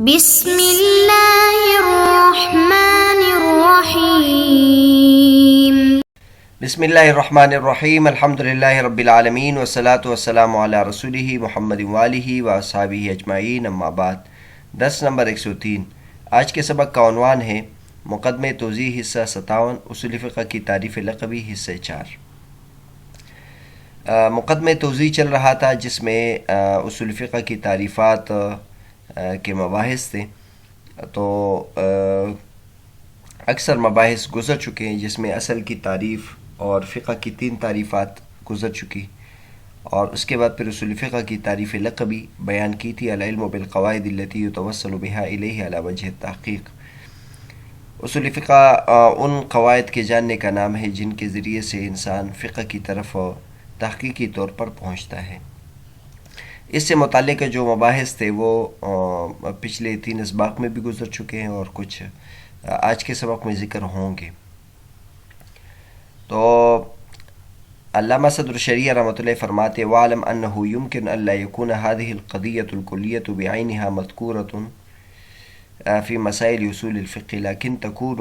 بسم اللہ الرحمن الرحیم۔ بسم اللہ الرحمن الرحیم، الحمدللہ رب العالمین والصلاة والسلام علی رسولہ محمد وآلہ واصحابہ اجمعین، اما بعد۔ درس نمبر 103۔ آج کے سبق کا عنوان ہے مقدمہ توضیح حصہ 57، اصول فقہ کی تعریف لقبی حصہ 4۔ مقدمہ توضیح چل رہا تھا جس میں اصول فقہ کی تعریفات کے مباحث تھے، تو اکثر مباحث گزر چکے ہیں جس میں اصل کی تعریف اور فقہ کی 3 تعریفات گزر چکی، اور اس کے بعد پھر اصول فقہ کی تعریف لقبی بیان کی تھی، العلم بالقواعد التي يتوصل بها الیہ علی وجہ التحقیق۔ اصول فقہ ان قواعد کے جاننے کا نام ہے جن کے ذریعے سے انسان فقہ کی طرف تحقیقی طور پر پہنچتا ہے۔ اس سے متعلق جو مباحث تھے وہ پچھلے 3 اسباق میں بھی گزر چکے ہیں اور کچھ آج کے سبق میں ذکر ہوں گے۔ تو علامہ صدر الشریعہ رحمۃ اللہ فرماتے وَعْلَمْ أَنَّهُ يُمْكِنُ أَنْ لَا يَكُونَ هَذِهِ الْقَضِيَّةُ الْكُلِّيَّةُ بِعَيْنِهَا مَذْكُورَةٌ في مسائل أصول الفقه، لكن تكون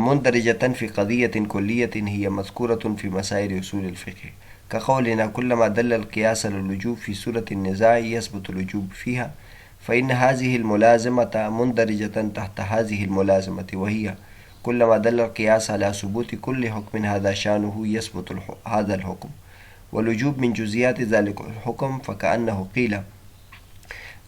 مندرجة في قضية كلية هي مذكورة في مسائل أصول الفقه، كقولنا كلما دل القياس على الوجوب في سورة النزاع يثبت الوجوب فيها، فإن هذه الملازمة مندرجة تحت هذه الملازمة، وهي كلما دل القياس على ثبوت كل حكم هذا شأنه يثبت هذا الحكم، والوجوب من جزئيات ذلك الحكم، فكأنه قيل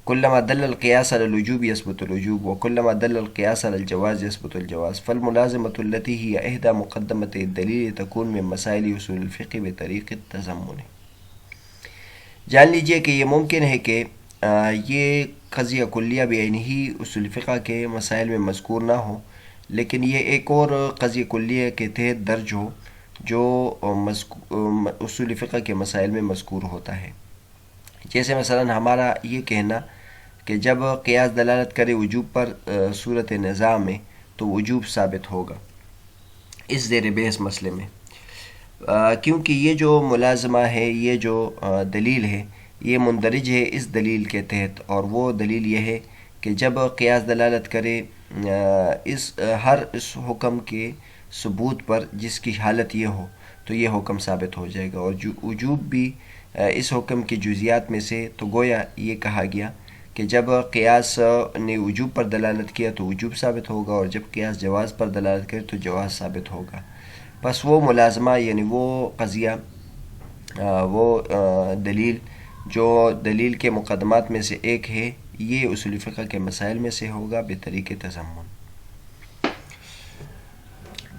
كلما دل القياس على الوجوب يثبت الوجوب، وكلما دل القياس على الجواز يثبت الجواز، فالملازمة التي هي إحدى مقدمتي الدليل تكون من مسائل أصول الفقه بطريق التضمن۔ جان لیجئے کہ یہ ممکن ہے کہ یہ قضیہ کلیہ بعینہ اصول فقہ کے مسائل میں مذکور نہ ہو، لیکن یہ ایک اور قضیہ کلیہ کے تحت درج ہو جو اصول فقہ کے مسائل میں مذکور ہوتا ہے۔ جیسے مثلا ہمارا یہ کہنا کہ جب قیاس دلالت کرے وجوب پر صورت نزاع میں تو وجوب ثابت ہوگا اس زیر بحث مسئلے میں، کیونکہ یہ جو ملازمہ ہے، یہ جو دلیل ہے، یہ مندرج ہے اس دلیل کے تحت، اور وہ دلیل یہ ہے کہ جب قیاس دلالت کرے ہر اس حکم کے ثبوت پر جس کی حالت یہ ہو تو یہ حکم ثابت ہو جائے گا، اور وجوب بھی اس حکم کی جزیات میں سے، تو گویا یہ کہا گیا کہ جب قیاس نے وجوب پر دلالت کیا تو وجوب ثابت ہوگا، اور جب قیاس جواز پر دلالت کرے تو جواز ثابت ہوگا۔ بس وہ ملازمہ یعنی وہ قضیہ، وہ دلیل جو دلیل کے مقدمات میں سے ایک ہے، یہ اصول فقہ کے مسائل میں سے ہوگا بطریق تضمن۔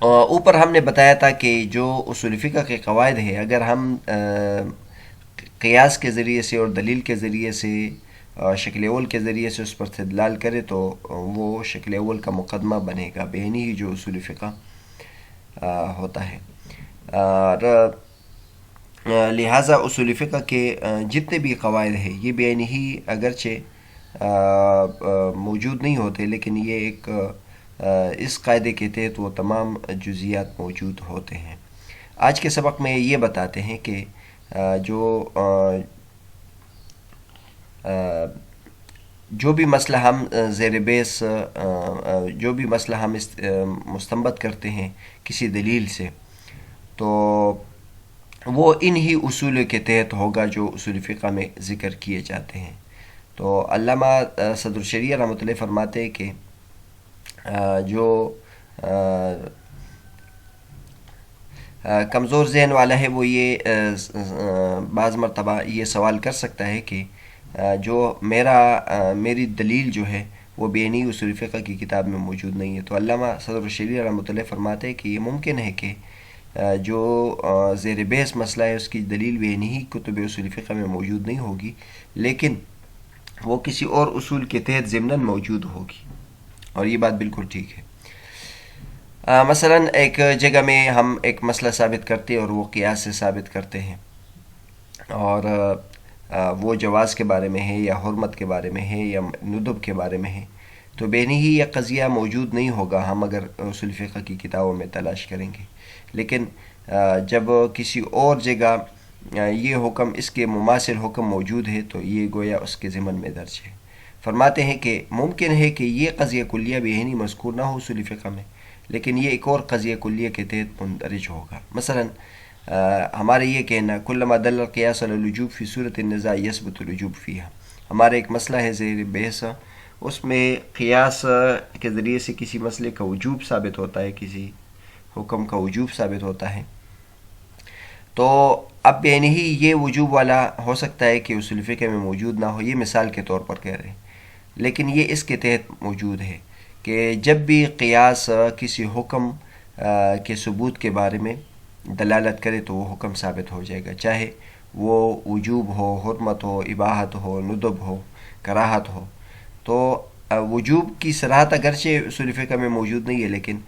اوپر ہم نے بتایا تھا کہ جو اصول فقہ کے قواعد ہے، اگر ہم قیاس کے ذریعے سے اور دلیل کے ذریعے سے، شکل اول کے ذریعے سے اس پر استدلال کرے تو وہ شکل اول کا مقدمہ بنے گا بعینی ہی جو اصول فقہ ہوتا ہے، اور لہٰذا اصول فقہ کے جتنے بھی قواعد ہیں یہ بعینی ہی اگرچہ موجود نہیں ہوتے، لیکن یہ ایک اس قاعدے کے تحت وہ تمام جزیات موجود ہوتے ہیں۔ آج کے سبق میں یہ بتاتے ہیں کہ جو بھی مسئلہ ہم زیر بحث جو بھی مسئلہ ہم مستنبط کرتے ہیں کسی دلیل سے، تو وہ انہی اصول کے تحت ہوگا جو اصول فقہ میں ذکر کیے جاتے ہیں۔ تو علامہ صدر الشریعہ رحمۃ اللہ فرماتے ہیں کہ جو کمزور ذہن والا ہے وہ یہ بعض مرتبہ یہ سوال کر سکتا ہے کہ جو میری دلیل جو ہے وہ بعینی اصول فقہ کی کتاب میں موجود نہیں ہے۔ تو علامہ صدر الشریعہ رحمۃ اللہ فرماتے ہیں کہ یہ ممکن ہے کہ جو زیر بحث مسئلہ ہے اس کی دلیل بعینی ہی کتب اصول فقہ میں موجود نہیں ہوگی، لیکن وہ کسی اور اصول کے تحت ضمناً موجود ہوگی، اور یہ بات بالکل ٹھیک ہے۔ مثلا ایک جگہ میں ہم ایک مسئلہ ثابت کرتے ہیں اور وہ قیاس سے ثابت کرتے ہیں، اور وہ جواز کے بارے میں ہے یا حرمت کے بارے میں ہے یا ندب کے بارے میں ہے، تو بعینی ہی یہ قضیہ موجود نہیں ہوگا ہم اگر اصول فقہ کی کتابوں میں تلاش کریں گے، لیکن جب کسی اور جگہ یہ حکم اس کے مماثل حکم موجود ہے تو یہ گویا اس کے ضمن میں درج ہے۔ فرماتے ہیں کہ ممکن ہے کہ یہ قضیہ کلیہ بھی یعنی مذکور نہ ہو اصول فقہ میں، لیکن یہ ایک اور قضیہ کلیہ کے تحت مندرج ہوگا۔ مثلا ہمارا یہ کہنا کلما دل القیاس علی الوجوب فی صورت النزاع یثبت الوجوب فیہا، ہمارا ایک مسئلہ ہے زیر بحث، اس میں قیاس کے ذریعے سے کسی مسئلے کا وجوب ثابت ہوتا ہے، کسی حکم کا وجوب ثابت ہوتا ہے، تو اب یعنی ہی یہ وجوب والا ہو سکتا ہے کہ اصول فقہ میں موجود نہ ہو، یہ مثال کے طور پر کہہ رہے ہیں، لیکن یہ اس کے تحت موجود ہے کہ جب بھی قیاس کسی حکم کے ثبوت کے بارے میں دلالت کرے تو وہ حکم ثابت ہو جائے گا، چاہے وہ وجوب ہو، حرمت ہو، اباحت ہو، ندب ہو، کراہت ہو۔ تو وجوب کی صراحت اگرچہ اصول فقہ میں موجود نہیں ہے، لیکن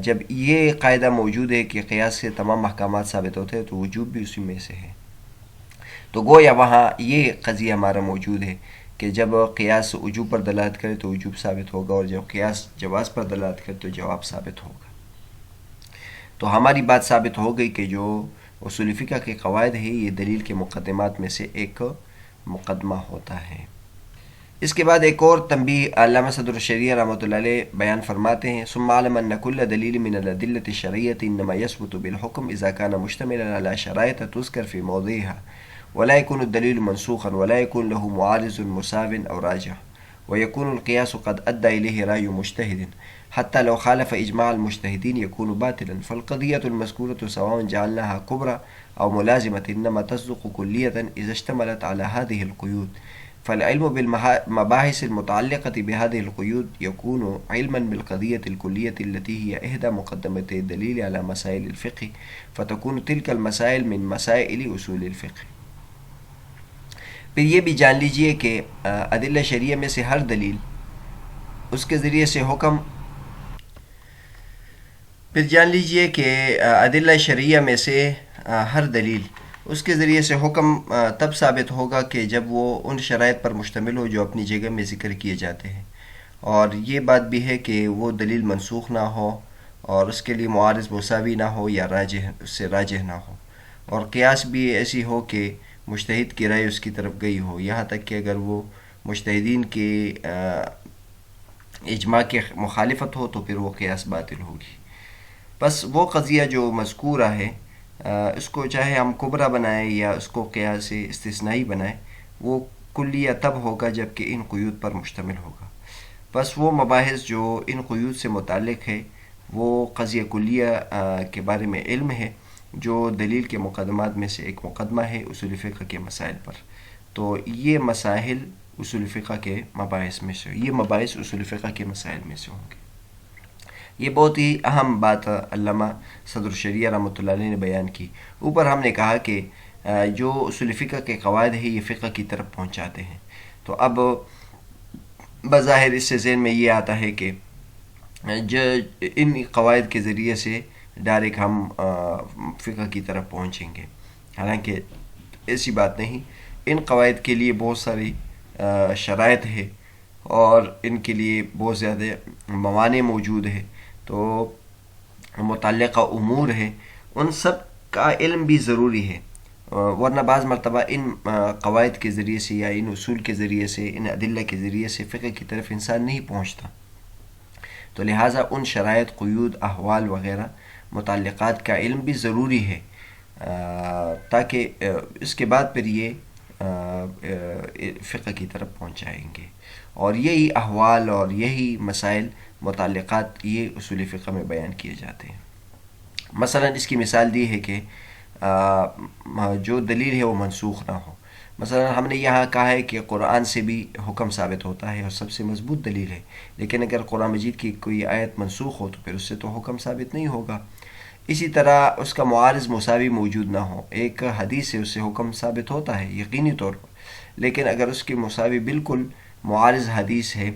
جب یہ قاعدہ موجود ہے کہ قیاس سے تمام احکامات ثابت ہوتے ہیں تو وجوب بھی اسی میں سے ہے۔ تو گویا وہاں یہ قضیہ ہمارا موجود ہے کہ جب قیاس وجوب پر دلالت کرے تو وجوب ثابت ہوگا، اور جب قیاس جواز پر دلالت کرے تو جواب ثابت ہوگا۔ تو ہماری بات ثابت ہو گئی کہ جو اصول فقہ کے قواعد ہے یہ دلیل کے مقدمات میں سے ایک مقدمہ ہوتا ہے۔ اس کے بعد ایک اور تنبیہ علامہ صدر الشریعہ رحمۃ اللہ علیہ بیان فرماتے ہیں، ثم اعلم ان كل دلیل من الادلة الشرعیة انما يثبت بالحكم اذا كان مشتملا على شرائط تذكر في موضعها ولا يكون الدليل منسوخا ولا يكون له معارض مساو او راجح، ويكون القياس قد ادى اليه رأي مجتهد حتى لو خالف اجماع المجتهدين يكون باطلا، فالقضية المذكورة سواء جعلناها كبرى او ملازمة انما تصدق كلية اذا اشتملت على هذه القيود، فالعلم بالمباحث المتعلقة بهذه القيود يكون علما بالقضية الكلية التي هي إحدى مقدمتي الدليل على مسائل الفقه، فتكون تلك المسائل من مسائل اصول الفقه۔ پھر یہ بھی جان لیجئے کہ ادلہ شریعہ میں سے ہر دلیل اس کے ذریعے سے حکم پھر جان لیجئے کہ ادلہ شریعہ میں سے ہر دلیل اس کے ذریعے سے حکم تب ثابت ہوگا کہ جب وہ ان شرائط پر مشتمل ہو جو اپنی جگہ میں ذکر کیے جاتے ہیں، اور یہ بات بھی ہے کہ وہ دلیل منسوخ نہ ہو اور اس کے لیے معارض مساوی نہ ہو یا راجح اس سے راجح نہ ہو، اور قیاس بھی ایسی ہو کہ مجتہد کی رائے اس کی طرف گئی ہو، یہاں تک کہ اگر وہ مجتہدین کے اجماع کے مخالفت ہو تو پھر وہ قیاس باطل ہوگی۔ بس وہ قضیہ جو مذکورہ ہے اس کو چاہے ہم کبرا بنائیں یا اس کو قیاس استثنائی بنائیں، وہ کلیہ تب ہوگا جب کہ ان قیود پر مشتمل ہوگا۔ بس وہ مباحث جو ان قیود سے متعلق ہے وہ قضیہ کلیہ کے بارے میں علم ہے، جو دلیل کے مقدمات میں سے ایک مقدمہ ہے اصول فقہ کے مسائل پر، تو یہ مسائل اصول فقہ کے مباحث میں سے، یہ مباحث اصول فقہ کے مسائل میں سے ہوں گے۔ یہ بہت ہی اہم بات علامہ صدر الشریعہ رحمۃ اللہ علیہ نے بیان کی۔ اوپر ہم نے کہا کہ جو اصول فقہ کے قواعد ہیں یہ فقہ کی طرف پہنچاتے ہیں، تو اب بظاہر اس سے ذہن میں یہ آتا ہے کہ جو ان قواعد کے ذریعے سے ڈائریکٹ ہم فقہ کی طرف پہنچیں گے، حالانکہ ایسی بات نہیں۔ ان قواعد کے لیے بہت ساری شرائط ہے اور ان کے لیے بہت زیادہ موانع موجود ہے، تو متعلقہ امور ہے، ان سب کا علم بھی ضروری ہے، ورنہ بعض مرتبہ ان قواعد کے ذریعے سے یا ان اصول کے ذریعے سے، ان ادلہ کے ذریعے سے فقہ کی طرف انسان نہیں پہنچتا، تو لہٰذا ان شرائط، قیود، احوال وغیرہ متعلقات کا علم بھی ضروری ہے، تاکہ اس کے بعد پھر یہ فقہ کی طرف پہنچائیں گے، اور یہی احوال اور یہی مسائل متعلقات یہ اصول فقہ میں بیان کیے جاتے ہیں۔ مثلا اس کی مثال دی ہے کہ جو دلیل ہے وہ منسوخ نہ ہو۔ مثلا ہم نے یہاں کہا ہے کہ قرآن سے بھی حکم ثابت ہوتا ہے اور سب سے مضبوط دلیل ہے، لیکن اگر قرآن مجید کی کوئی آیت منسوخ ہو تو پھر اس سے تو حکم ثابت نہیں ہوگا۔ اسی طرح اس کا معارض مساوی موجود نہ ہو، ایک حدیث سے اس سے حکم ثابت ہوتا ہے یقینی طور پر، لیکن اگر اس کی مساوی بالکل معارض حدیث ہے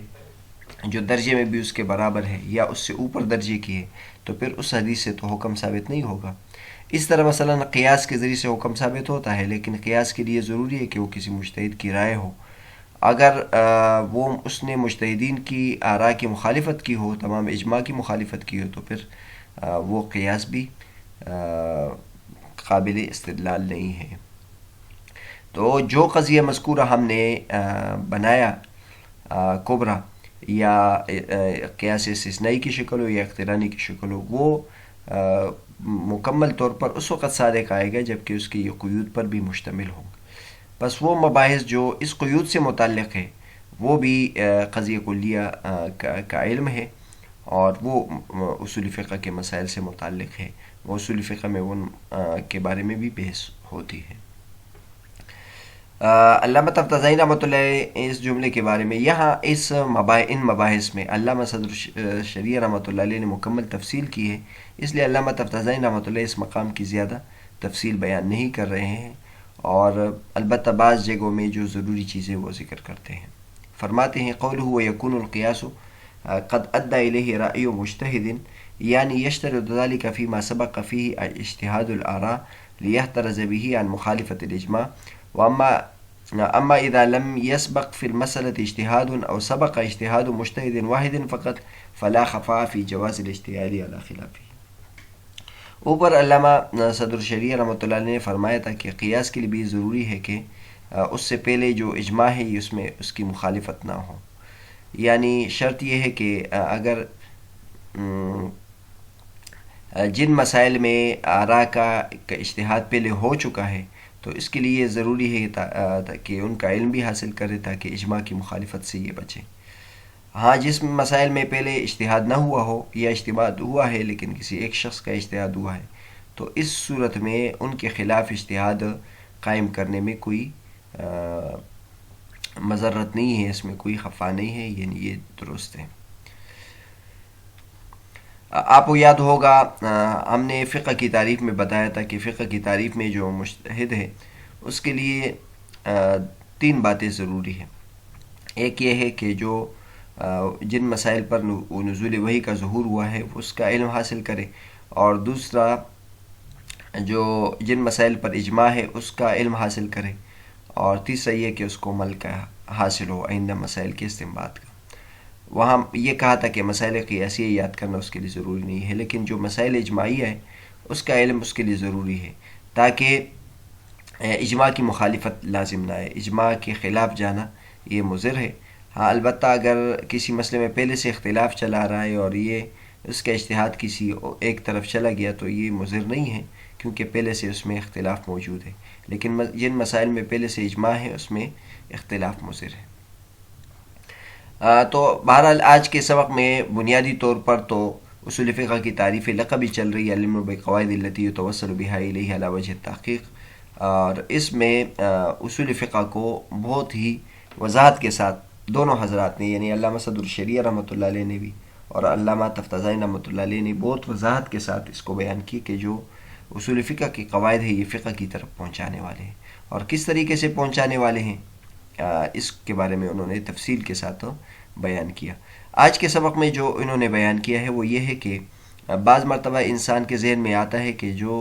جو درجے میں بھی اس کے برابر ہے یا اس سے اوپر درجے کی ہے، تو پھر اس حدیث سے تو حکم ثابت نہیں ہوگا۔ اس طرح مثلا قیاس کے ذریعے سے حکم ثابت ہوتا ہے، لیکن قیاس کے لیے ضروری ہے کہ وہ کسی مجتہد کی رائے ہو، اگر وہ اس نے مجتہدین کی آراء کی مخالفت کی ہو، تمام اجماع کی مخالفت کی ہو، تو پھر وہ قیاس بھی قابل استدلال نہیں ہے۔ تو جو قضیہ مذکورہ ہم نے بنایا کبرا یا قیاس استثنائی کی شکل ہو یا اقترانی کی شکل ہو، وہ مکمل طور پر اس وقت صادق آئے گا جب کہ اس کے یہ قیود پر بھی مشتمل ہوں۔ بس وہ مباحث جو اس قیود سے متعلق ہے وہ بھی قضیہ کلیہ کا علم ہے، اور وہ اصول فقہ کے مسائل سے متعلق ہے، وہ اصول فقہ میں ان کے بارے میں بھی بحث ہوتی ہے۔ علامہ تفتازانی رحمۃ اللہ علیہ اس جملے کے بارے میں یہاں ان مباحث میں علامہ صدر شریعہ رحمۃ اللہ علیہ نے مکمل تفصیل کی ہے، اس لیے علامہ تفتازانی رحمۃ اللہ اس مقام کی زیادہ تفصیل بیان نہیں کر رہے ہیں، اور البتہ بعض جگہوں میں جو ضروری چیزیں وہ ذکر کرتے ہیں۔ فرماتے ہیں قوله ويكون القياس قد أدى إليه رأي مجتهد يعني يشترط ذلك فيما سبق فيه اجتهاد الآراء ليحترز به عن مخالفة الإجماع، أما إذا لم يسبق في المسألة اجتهاد أو سبق اجتهاد مجتهد واحد فقط فلا خفاء في جواز الاجتهاد على خلافه۔ اوپر علامہ صدر شریعہ رحمۃ اللہ علیہ نے فرمایا تھا کہ قیاس کے لیے بھی ضروری ہے کہ اس سے پہلے جو اجماع ہے اس میں اس کی مخالفت نہ ہو، یعنی شرط یہ ہے کہ اگر جن مسائل میں آراء کا اجتہاد پہلے ہو چکا ہے تو اس کے لیے ضروری ہے کہ ان کا علم بھی حاصل کرے تاکہ اجماع کی مخالفت سے یہ بچے۔ ہاں، جس مسائل میں پہلے اجتہاد نہ ہوا ہو یا اجتہاد ہوا ہے لیکن کسی ایک شخص کا اجتہاد ہوا ہے تو اس صورت میں ان کے خلاف اجتہاد قائم کرنے میں کوئی مضرت نہیں ہے، اس میں کوئی خفا نہیں ہے، یعنی یہ درست ہے۔ آپ کو یاد ہوگا ہم نے فقہ کی تعریف میں بتایا تھا کہ فقہ کی تعریف میں جو مجتہد ہے اس کے لیے 3 باتیں ضروری ہیں۔ ایک یہ ہے کہ جو جن مسائل پر نزول وحی کا ظہور ہوا ہے اس کا علم حاصل کرے، اور دوسرا جو جن مسائل پر اجماع ہے اس کا علم حاصل کرے، اور تیسرا یہ کہ اس کو عمل کا حاصل ہو آئندہ مسائل کے استنباط کا۔ وہاں یہ کہا تھا کہ مسائل قیاسیہ یاد کرنا اس کے لیے ضروری نہیں ہے، لیکن جو مسائل اجماعیہ ہے اس کا علم اس کے لیے ضروری ہے تاکہ اجماع کی مخالفت لازم نہ آئے، اجماع کے خلاف جانا یہ مضر ہے۔ ہاں، البتہ اگر کسی مسئلے میں پہلے سے اختلاف چلا آ رہا ہے اور یہ اس کا اجتہاد کسی ایک طرف چلا گیا تو یہ مضر نہیں ہے، کیونکہ پہلے سے اس میں اختلاف موجود ہے، لیکن جن مسائل میں پہلے سے اجماع ہے اس میں اختلاف مضر ہے۔ تو بہرحال آج کے سبق میں بنیادی طور پر تو اصول فقہ کی تعریف لقبی چل رہی ہے، علم بقواعد التي يتوصل بها إليه على وجه التحقیق، اور اس میں اصول فقہ کو بہت ہی وضاحت کے ساتھ دونوں حضرات نے، یعنی علامہ صدر الشریعہ رحمۃ اللہ علیہ نے بھی اور علامہ تفتازانی رحمۃ اللہ علیہ نے بہت وضاحت کے ساتھ اس کو بیان کی کہ جو اصول فقہ کے قواعد ہیں یہ فقہ کی طرف پہنچانے والے ہیں، اور کس طریقے سے پہنچانے والے ہیں اس کے بارے میں انہوں نے تفصیل کے ساتھ بیان کیا۔ آج کے سبق میں جو انہوں نے بیان کیا ہے وہ یہ ہے کہ بعض مرتبہ انسان کے ذہن میں آتا ہے کہ جو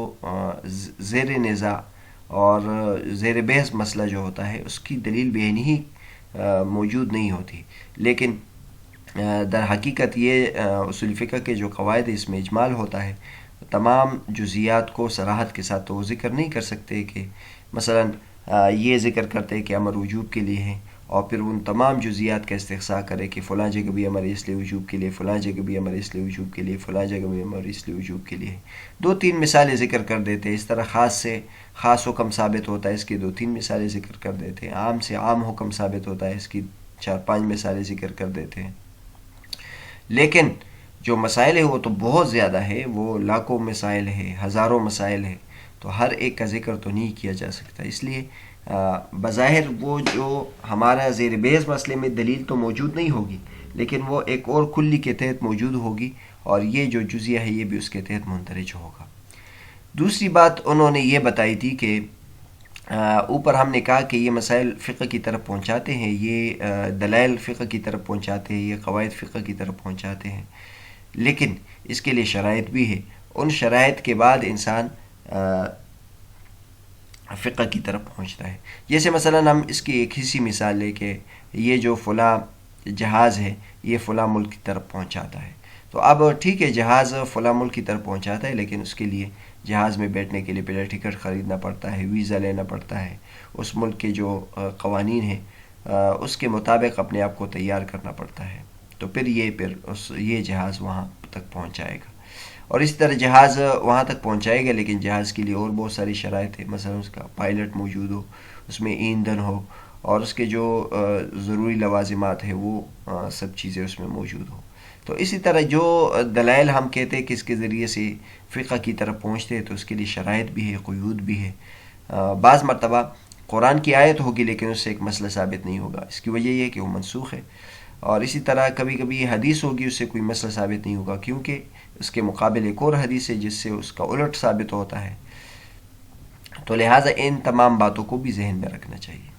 زیر نزاع اور زیر بحث مسئلہ جو ہوتا ہے اس کی دلیل بعینی ہی موجود نہیں ہوتی، لیکن در حقیقت یہ اصول فقہ کے جو قواعد اس میں اجمال ہوتا ہے، تمام جزیات کو صراحت کے ساتھ تو وہ ذکر نہیں کر سکتے کہ مثلا یہ ذکر کرتے کہ امر وجوب کے لیے ہیں اور پھر ان تمام جزیات کا استقصاء کرے کہ فلاں جگہ بھی امر اس لیے وجوب کے لیے، فلاں جگہ بھی امر اس لیے وجوب کے لیے، فلاں جگہ بھی امر اس لیے وجوب کے لیے، 2-3 مثالیں ذکر کر دیتے ہیں۔ اس طرح خاص سے خاص حکم ثابت ہوتا ہے، اس کی 2-3 مثالیں ذکر کر دیتے ہیں۔ عام سے عام حکم ثابت ہوتا ہے، اس کی 4-5 مثالیں ذکر کر دیتے ہیں۔ لیکن جو مسائل ہے وہ تو بہت زیادہ ہے، وہ لاکھوں مسائل ہے، ہزاروں مسائل ہے، تو ہر ایک کا ذکر تو نہیں کیا جا سکتا۔ اس لیے بظاہر وہ جو ہمارا زیر بحث مسئلے میں دلیل تو موجود نہیں ہوگی، لیکن وہ ایک اور کلی کے تحت موجود ہوگی، اور یہ جو جزیہ ہے یہ بھی اس کے تحت مندرج ہوگا۔ دوسری بات انہوں نے یہ بتائی تھی کہ اوپر ہم نے کہا کہ یہ مسائل فقہ کی طرف پہنچاتے ہیں، یہ دلائل فقہ کی طرف پہنچاتے ہیں، یہ قواعد فقہ کی طرف پہنچاتے ہیں، لیکن اس کے لیے شرائط بھی ہے۔ ان شرائط کے بعد انسان فقہ کی طرف پہنچتا ہے۔ جیسے مثلا ہم اس کی ایک حصی مثال لیں کہ یہ جو فلاں جہاز ہے یہ فلاں ملک کی طرف پہنچاتا ہے، تو اب ٹھیک ہے جہاز فلاں ملک کی طرف پہنچاتا ہے، لیکن اس کے لیے جہاز میں بیٹھنے کے لیے پہلے ٹکٹ خریدنا پڑتا ہے، ویزا لینا پڑتا ہے، اس ملک کے جو قوانین ہیں اس کے مطابق اپنے آپ کو تیار کرنا پڑتا ہے، تو پھر یہ جہاز وہاں تک پہنچ جائے گا. اور اس طرح جہاز وہاں تک پہنچائے گا، لیکن جہاز کے لیے اور بہت ساری شرائط ہے. مثلا اس کا پائلٹ موجود ہو، اس میں ایندھن ہو، اور اس کے جو ضروری لوازمات ہیں وہ سب چیزیں اس میں موجود ہو. تو اسی طرح جو دلائل ہم کہتے ہیں کہ اس کے ذریعے سے فقہ کی طرف پہنچتے ہیں، تو اس کے لیے شرائط بھی ہے، قیود بھی ہے. بعض مرتبہ قرآن کی آیت ہوگی لیکن اس سے ایک مسئلہ ثابت نہیں ہوگا، اس کی وجہ یہ ہے کہ وہ منسوخ ہے. اور اسی طرح کبھی کبھی حدیث ہوگی، اس سے کوئی مسئلہ ثابت نہیں ہوگا، کیونکہ اس کے مقابل ایک اور حدیث ہے جس سے اس کا الٹ ثابت ہوتا ہے. تو لہٰذا ان تمام باتوں کو بھی ذہن میں رکھنا چاہیے.